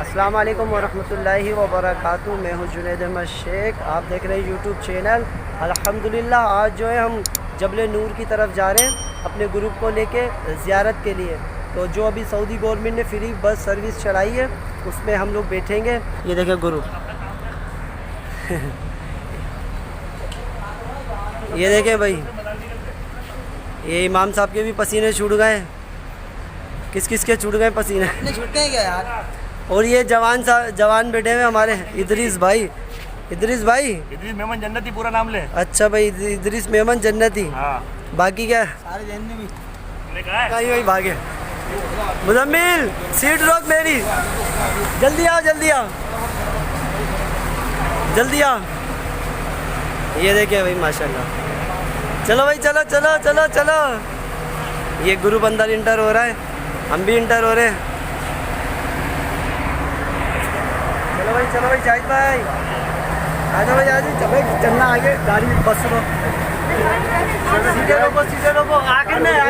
अस्सलाम वालेकुम वरहमतुल्लाहि वबरकातुहू। मैं हूँ जुनैद अहमद शेख, आप देख रहे हैं यूट्यूब चैनल। अल्हम्दुलिल्लाह आज जो है हम जबल नूर की तरफ जा रहे हैं अपने ग्रुप को लेके ज़ियारत के लिए। तो जो अभी सऊदी गवर्नमेंट ने फ्री बस सर्विस चलाई है उसमें हम लोग बैठेंगे। ये देखें ग्रुप ये देखें भाई, ये इमाम साहब के भी पसीने छूट गए। किस किस के छूट गए पसीने? छूटते हैं क्या यार। और ये जवान बैठे हुए हमारे इदरीस भाई। इदरीस मेमन जन्नती पूरा नाम ले। अच्छा भाई, इदरीस मेमन जन्नती। हाँ। बाकी क्या सारे जन्नत भी कहीं वही भागे। मुजम्मिल सीट रोक मेरी, जल्दी आओ जल्दी आओ जल्दी आओ। ये देखिए भाई माशाल्लाह। चलो भाई चलो चलो चलो चलो। ये ग्रुप अंदर इंटर हो रहा है, हम भी इंटर हो रहे हैं। चलो भाई जाहिद भाई आ जाओ भाई, आ जाओ भाई, चलना आगे गाड़ी बस रोको, सीधे रोको आखिर में जाओ,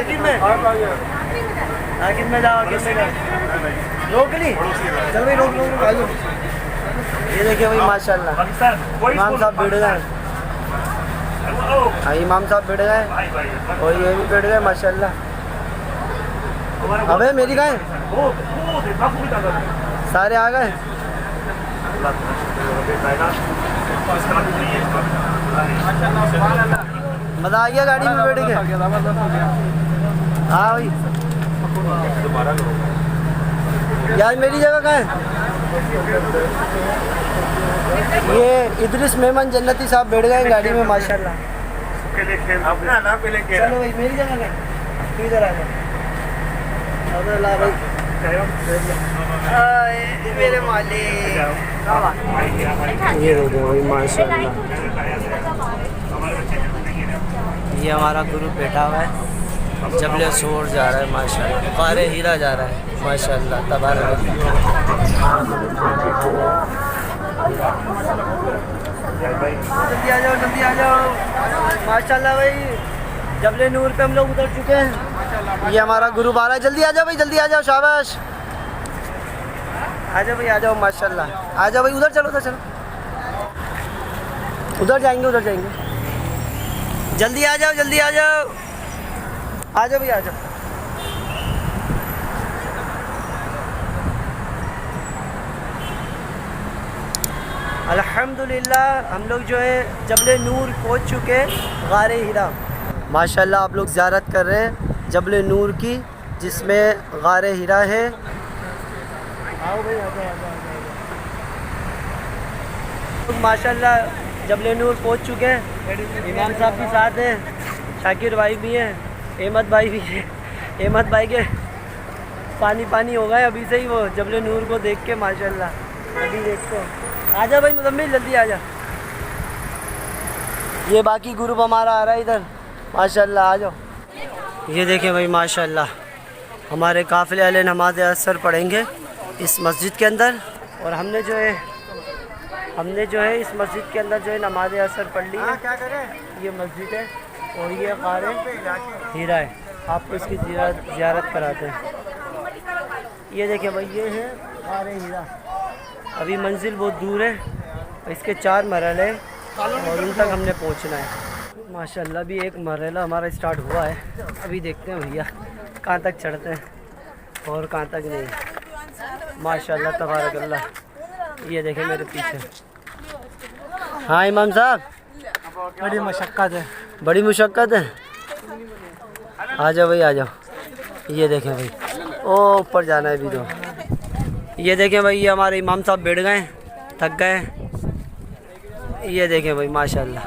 आखिर में रोक ली। चलो भाई रोक आ जाओ। ये देखिए भाई माशाल्लाह इमाम साहब बैठ गए। हाँ इमाम साहब बैठ गए और ये भी बैठ गए माशाल्लाह। अबे मेरी गाय सारे आ गए। मज़ा आ गया गाड़ी में बैठ के। हाँ भाई यार मेरी जगह कहाँ है? ये इदरीस मेमन जन्नती साहब बैठ गए गाड़ी में माशाल्लाह। चलो भाई मेरी जगह कहाँ? इधर आ जाओ। मेरे मालिक ये देखो भाई माशाल्लाह। ये हमारा ग्रुप बैठा हुआ है, जबल शोर जा रहा है माशाल्लाह, क़ारे हीरा जा रहा है माशाल्लाह तबारक। जल्दी आ जाओ माशाल्लाह भाई। जबल नूर पे हम लोग उतर चुके हैं। ये हमारा ग्रुप आ रहा है, जल्दी आ जाओ भाई, जल्दी आ जाओ, शाबाश। आ जाओ भाई आ जाओ माशाल्लाह, आ जाओ भाई। उधर चलो उधर जाएंगे। जल्दी आ जाओ आ जाओ भाई आ जाओ। अल्हम्दुलिल्लाह हम लोग जो है जबल नूर पहुंच चुके, ग़ारे हीरा माशाल्लाह। आप लोग ज़ियारत कर रहे हैं जबल नूर की, जिसमें ग़ारे हीरा है। आओ भाई आ जाओ। माशाल्लाह जबल नूर पहुंच चुके हैं। इमाम साहब भी साथ हैं, शाकिर भाई भी हैं, अहमद भाई भी हैं। अहमद भाई के पानी हो गए अभी से ही वो जबल नूर को देख के माशाल्लाह। अभी देखो आ जा भाई मुजम्मिल, जल्दी आ जा। ये बाकी ग्रुप हमारा आ रहा है इधर माशाल्लाह, आ जाओ। ये देखें भाई माशाल्लाह हमारे काफ़िले वाले नमाज असर पढ़ेंगे इस मस्जिद के अंदर। और हमने जो है इस मस्जिद के अंदर जो है नमाज असर पढ़ ली है। क्या करें, ये मस्जिद है और ये ग़ारे हीरा है। आपको इसकी ज़ियारत कराते हैं। ये देखें भाई, ये है ग़ारे हीरा। अभी मंजिल बहुत दूर है, इसके 4 मरहले हैं और उन तक हमने पहुंचना है माशाल्लाह। अभी एक मरहला हमारा स्टार्ट हुआ है, अभी देखते हैं भैया कहाँ तक चढ़ते हैं और कहाँ तक नहीं माशाल्लाह तबारकल्लाह। ये देखें मेरे पीछे। हाँ इमाम साहब बड़ी मुशक्क़त है। आ जाओ भाई आ जाओ। ये देखें भाई ओ ऊपर जाना है अभी तो। ये देखें भाई, ये हमारे इमाम साहब बैठ गए, थक गए। ये देखें भाई माशाल्लाह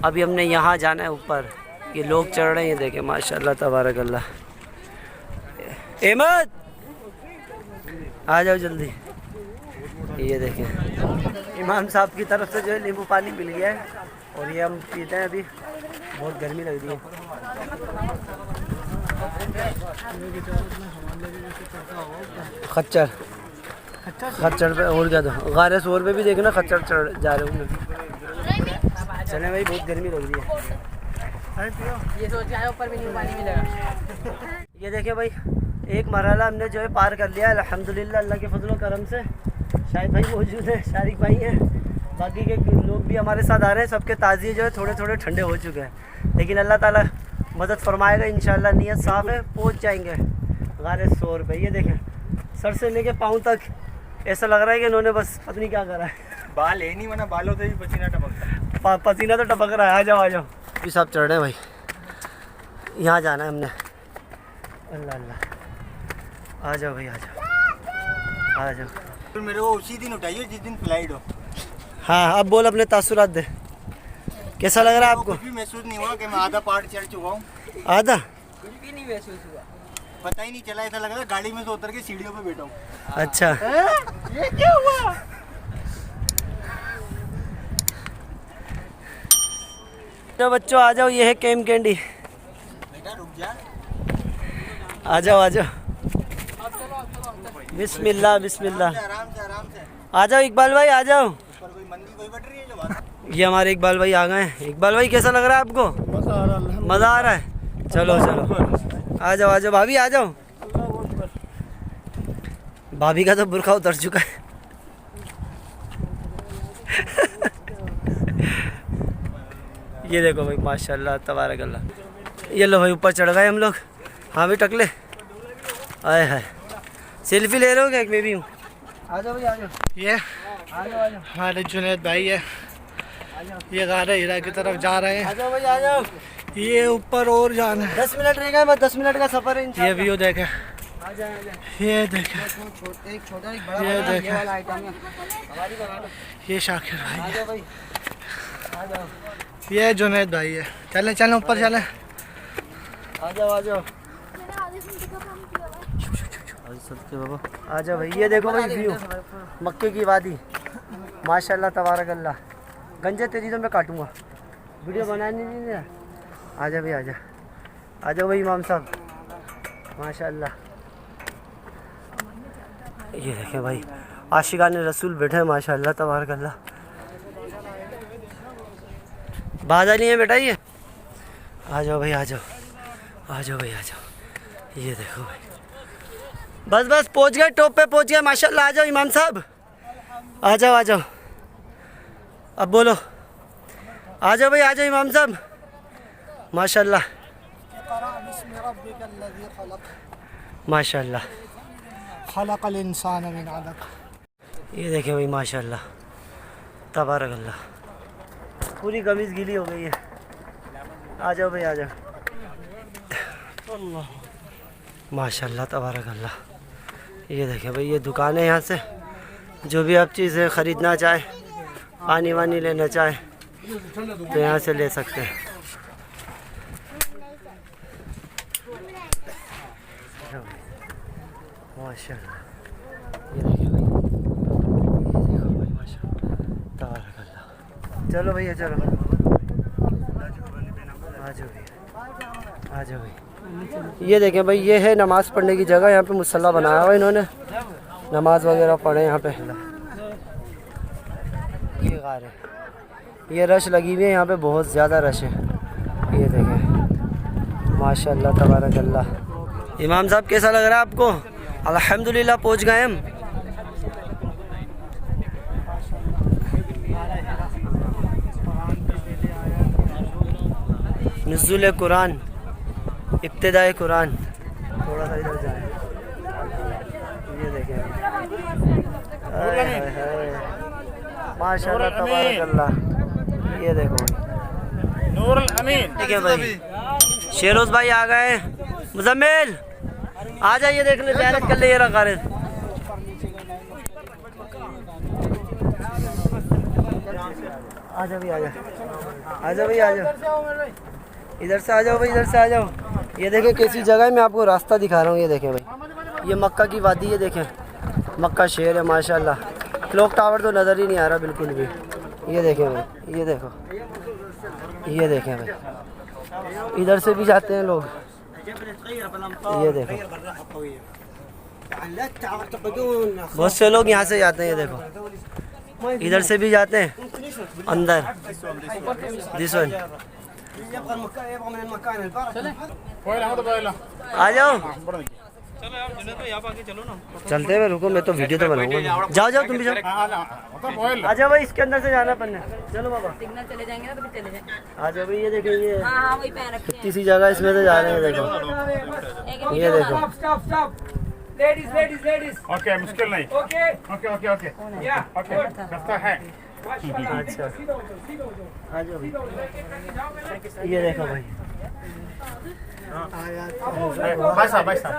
अभी हमने यहाँ जाना है ऊपर। ये लोग चढ़ रहे हैं, ये देखें माशाल्लाह तबारकल्लाह। अहमद आ जाओ जल्दी। ये देखें इमाम साहब की तरफ से जो है नींबू पानी मिल गया है और ये हम पीते हैं। अभी बहुत गर्मी लग रही है। खच्चर पे और क्या, तो ग़ारे शोर पे भी देखना खच्चर चढ़ जा रहे होंगे। चले भाई बहुत गर्मी लग रही है। ये सोच के ऊपर भी नींबू पानी मिलेगा। ये देखिए भाई एक मरहला हमने जो है पार कर लिया अल्हम्दुलिल्लाह अल्लाह के फजल करम से। शाहिद भाई मौजूद है, शारिक भाई हैं, बाकी के लोग भी हमारे साथ आ रहे हैं। सबके ताज़िए जो है थोड़े थोड़े ठंडे हो चुके हैं, लेकिन अल्लाह ताला मदद फरमाएगा इंशाल्लाह। नीयत साफ़ है, पहुँच जाएंगे गारे 100 रुपये। ये देखें सर से लेके पाँव तक ऐसा लग रहा है कि इन्होंने बस पता नहीं क्या करा है। बाल है नहीं, वरना बालों से भी पसीना टपकता है। पसीना तो टपक रहा है। आ जाओ आ जाओ, भी साहब चढ़ रहे हैं भाई, यहाँ जाना है हमने। अल्लाह अल्लाह, आ जाओ भाई, आ जाओ आ जाओ। तो मेरे को उसी दिन उठाइए जिस दिन फ्लाइट हो। हाँ अब बोल, अपने तासुरात दे, कैसा लग रहा है आपको? कुछ भी महसूस नहीं हुआ कि मैं आधा पहाड़ चढ़ चुका हूँ। आधा कुछ भी नहीं महसूस हुआ। पता ही नहीं चला, ऐसा लग रहा है गाड़ी में से उतर के सीढ़ियों पे बैठा हूँ। अच्छा ये क्या हुआ? तो बच्चों आ जाओ, ये है कैम कैंडी। बेटा रुक जा। आ जाओ आ जाओ, बिस्मिल्लाह बिस्मिल्लाह। आराम से आराम से। आ जाओ इकबाल भाई, आ जाओ। ऊपर कोई मंदी कोई बट रही है जो बात। ये हमारे इकबाल भाई आ गए हैं। इकबाल भाई कैसा लग रहा है आपको? मज़ा आ रहा है। चलो चलो आ जाओ आ जाओ, भाभी आ जाओ। भाभी का तो बुरखा उतर चुका है। ये देखो भाई माशाल्लाह तबारक अल्लाह। ये लो भाई ऊपर चढ़ गए हम लोग। हाँ भी टकले, आए है। सेल्फी ले रहे हो क्या? एक मैं भी हूँ। आ जाओ भाई आ जाओ। ये आ जाओ आ जाओ हमारे जुनैद भाई है, ये गारे हीरा की तरफ जा रहे आ हैं। जाओ भाई आ जाओ। ये ऊपर और जाना है। 10 मिनट रहेगा, बस 10 मिनट का सफ़र है ये इंशाल्लाह। व्यू देखे, आ जाए आ जाए। ये देखे, एक छोटा एक बड़ा ये बड़ा, देखें। ये वाला आइटम है। हमारी बना लो। ये शाकिर भाई आ है, जाओ भाई आ जाओ ये जुनैद भाई है। चले चले ऊपर चले। आ जाओ आ जाओ बाबा, आ जाओ भाई। ये देखो भाई व्यू मक्के की वादी, माशाल्लाह तबारक अल्लाह। गंजे तेरी तो मैं काटूंगा, वीडियो बनानी नहीं है। आ जाओ भाई आ जाओ, आ जाओ भाई इमाम साहब, माशाल्लाह। ये देखें भाई आशिकान रसूल बैठे हैं, माशाल्लाह तबारक अल्लाह। बाजा नहीं है बेटा ये। आ जाओ भाई आ जाओ, आ जाओ भाई आ जाओ। ये देखो भाई, बस बस पहुंच गए, टॉप पे पहुंच गए माशाल्लाह। आ जाओ इमाम साहब, आ जाओ आ जाओ। अब बोलो, आ जाओ भाई आ जाओ इमाम साहब, माशाल्लाह माशाल्लाह। खलक़ल इंसान मिन अलक़। ये देखें भाई माशाल्लाह तबारक अल्लाह। पूरी कमीज़ गीली हो गई है। आ जाओ भाई आ जाओ, माशाल्लाह तबारक अल्लाह। ये देखें भाई, ये दुकान है, यहाँ से जो भी आप चीज़ें ख़रीदना चाहे, पानी वानी लेना चाहे तो यहाँ से ले सकते हैं। माशाल्लाह, ये देखिए भाई, ये देखो भाई माशाल्लाह तबारक अल्लाह। चलो भैया चलो, आ जाओ भैया आ जाओ भाई। ये देखें भाई, ये है नमाज़ पढ़ने की जगह। यहाँ पे मुसल्ला बनाया हुआ इन्होंने, नमाज वगैरह पढ़े यहाँ पे। ये गार है, ये रश लगी हुई है यहाँ पे, बहुत ज़्यादा रश है। ये देखें माशाल्लाह तबारक अल्लाह। इमाम साहब कैसा लग रहा है आपको? अल्हम्दुलिल्लाह पहुँच गए हम। नुज़ुल कुरान, इब्तिदाए कुरान। थोड़ा सा इधर जाए, ये देखें माशाल्लाह तबारक अल्लाह। ये देखो भाई, नूरुल अमीन। ठीक है भाई, शेरोज भाई आ गए। मुजम्मिल आ जाइए, देख ले ज़ियारत कर ले। ये रखा रहे, आ जाओ भाई आ जाओ, आ जाओ भाई आ जाओ। इधर से आ जाओ भाई, इधर से आ जाओ। ये देखें कैसी जगह है, मैं आपको रास्ता दिखा रहा हूँ। ये देखें भाई, ये मक्का की वादी, ये देखें मक्का शहर है माशाल्लाह। क्लॉक टावर तो नज़र ही नहीं आ रहा बिल्कुल भी। ये देखें भाई, ये देखो, ये देखें भाई, इधर से भी जाते हैं लोग। ये देखो बहुत से लोग यहाँ से जाते हैं। ये देखो इधर से भी जाते हैं अंदर। दिस वन, आ जाओ चलते हैं, रुको मैं तो वीडियो तो बनाऊंगा। जाओ जाओ तुम भी जाओ। आ जाओ भाई, इसके अंदर से जाना पड़ना। चलो बाबा सिग्नल चले जाएंगे ना तो फिर चले जाएंगे। आ जाओ भाई। ये देखिए, ये हाँ हाँ वही पहन रखे कितनी सी जगह इसमें से जा रहे हैं। देखो हैं। ये देखो। ओके, मुश्किल नहीं। Okay okay okay okay okay, रास्ता है। अच्छा आ जाओ भाई। ये देखो भाई, भाई साहब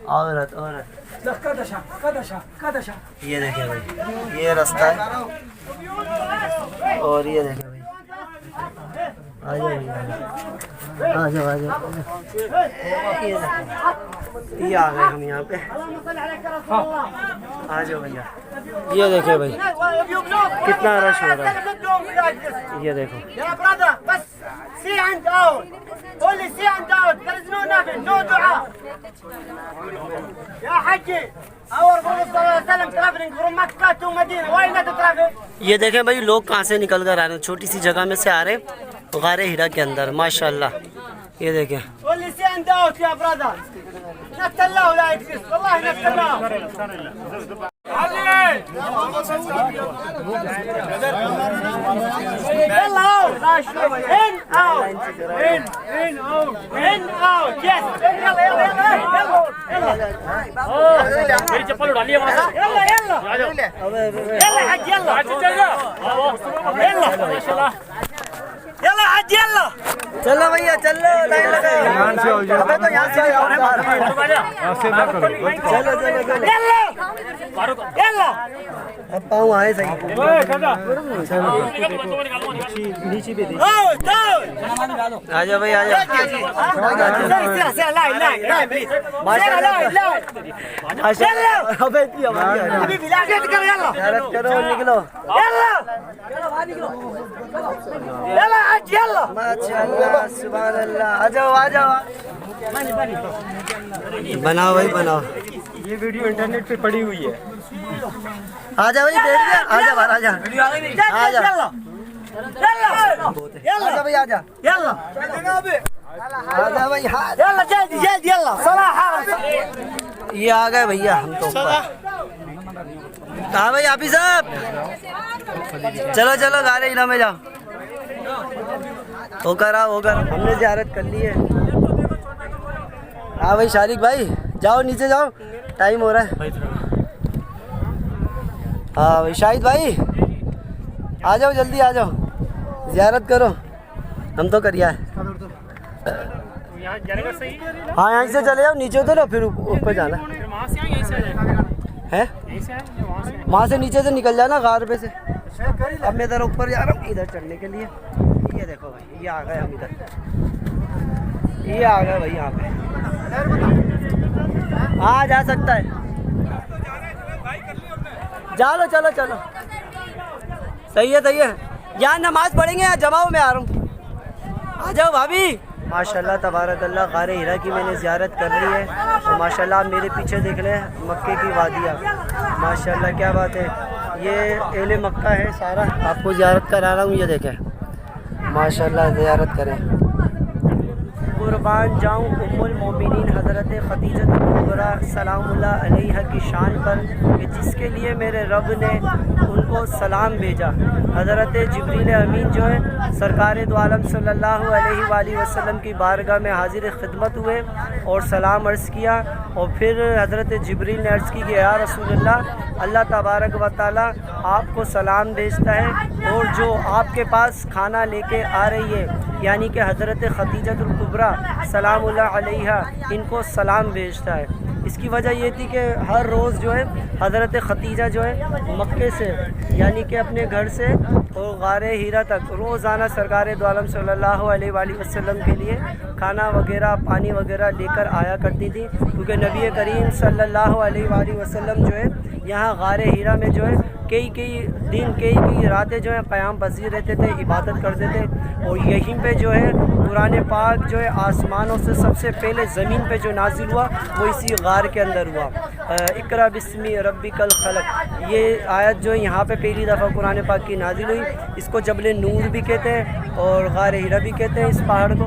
औरत औरत। ये देखिए भाई, ये रास्ता है। और ये देखिए भाई, आ जाओ भैया, आ जाओ आ जाओ। ये आ गए हम यहाँ पे। आ जाओ भैया। ये देखिए भाई कितना रश हो रहा है। ये देखो ये देखें भाई, लोग कहाँ से निकल कर आ रहे हैं। छोटी सी जगह में से आ रहे हैं गारे हीरा के अंदर, माशाल्लाह। ये देखें चप्पल उड़ा लिया वहाँ से। चलो भैया चलो, लाइन लगाओ। अबे तो यहाँ से चलो चलो अब पाँव आए सही। आ जाओ भाई, आ जाओ। करो, निकलो। माशाअल्लाह, सुभान अल्लाह। आ जाओ आ जाओ। बनाओ भाई बनाओ। ये वीडियो इंटरनेट पे पड़ी हुई है। आ जा भाई, बैठ जा। आ जा बाहर, आ जा आ जा। आजा भाई, आजा आजा भाई। ये आ गए भैया हम तो ऊपर। कहाँ भाई हाफिज साहब? चलो चलो गारे इला में जाओ। होकर आओ, होकर। हमने ज़ियारत कर ली है। हाँ भाई शारिक भाई, जाओ नीचे जाओ, टाइम हो रहा है। हाँ भाई शाहिद भाई, आ जाओ जल्दी, आ जाओ, ज़ियारत करो। हम तो करिया है। हाँ यहाँ से चले जाओ, नीचे उतरो, फिर ऊपर जाना है। वहाँ से नीचे से निकल जाना गार पे से। अब मैं इधर ऊपर जा रहा हूँ, इधर चढ़ने के लिए। ये देखो भाई, ये आ गए हम इधर। ये आ गए भाई यहाँ पे। हाँ जा सकता है, जा लो, चलो चलो। सही है सही है। यहाँ नमाज पढ़ेंगे, यहाँ जमाओ में आ रहा हूँ। आ जाओ भाभी। माशाल्लाह तबारकल्लाह, गारे हीरा की मैंने ज़ियारत कर ली है। और माशाल्लाह आप मेरे पीछे देख लें मक्के की वादियाँ। माशाल्लाह क्या बात है। ये एले मक्का है सारा, आपको ज़ियारत करा रहा हूँ। ये देखें माशाल्लाह, ज़ियारत करें। कुर्बान जाऊँ उम्मुल मोमिनीन हज़रत खदीजत कुबरा सलामुल्लाह अलैहा की शान पर कि जिसके लिए मेरे रब ने उनको सलाम भेजा। हज़रत जिब्रील अमीन जो है सरकार दो आलम सल्लल्लाहु अलैहि वसल्लम की बारगाह में हाजिर खिदमत हुए और सलाम अर्ज़ किया। और फिर हज़रत जिब्रील ने अर्ज़ की कि या रसूलल्लाह, अल्लाह तबारक व तआला आपको सलाम भेजता है और जो आपके पास खाना लेके आ रही है यानी कि हज़रत खदीजतुल कुबरा सलामुल्लाह अलैहा, इनको सलाम भेजता है। इसकी वजह ये थी कि हर रोज़ जो है हज़रत खदीजा जो है मक्के से यानी कि अपने घर से और गारे हीरा तक रोज़ाना सरकार दो आलम सल्लल्लाहु अलैहि वसल्लम के लिए खाना वगैरह पानी वगैरह लेकर आया करती थी। क्योंकि नबी करीम सल्लल्लाहु अलैहि वसल्लम जो है यहाँ गारे हीरा में जो है कई दिन कई रातें जो है क़याम पज़ीर रहते थे, इबादत करते थे। और यहीं पे जो है कुरान पाक जो है आसमानों से सबसे पहले ज़मीन पे जो नाजिल हुआ वो इसी गार के अंदर हुआ। इक़रा बिस्मी रब्बिकल खलक़, ये आयत जो है यहाँ पे पहली दफ़ा कुरान पाक की नाजिल हुई। इसको जबल नूर भी कहते हैं और गार हीरा भी कहते हैं इस पहाड़ को।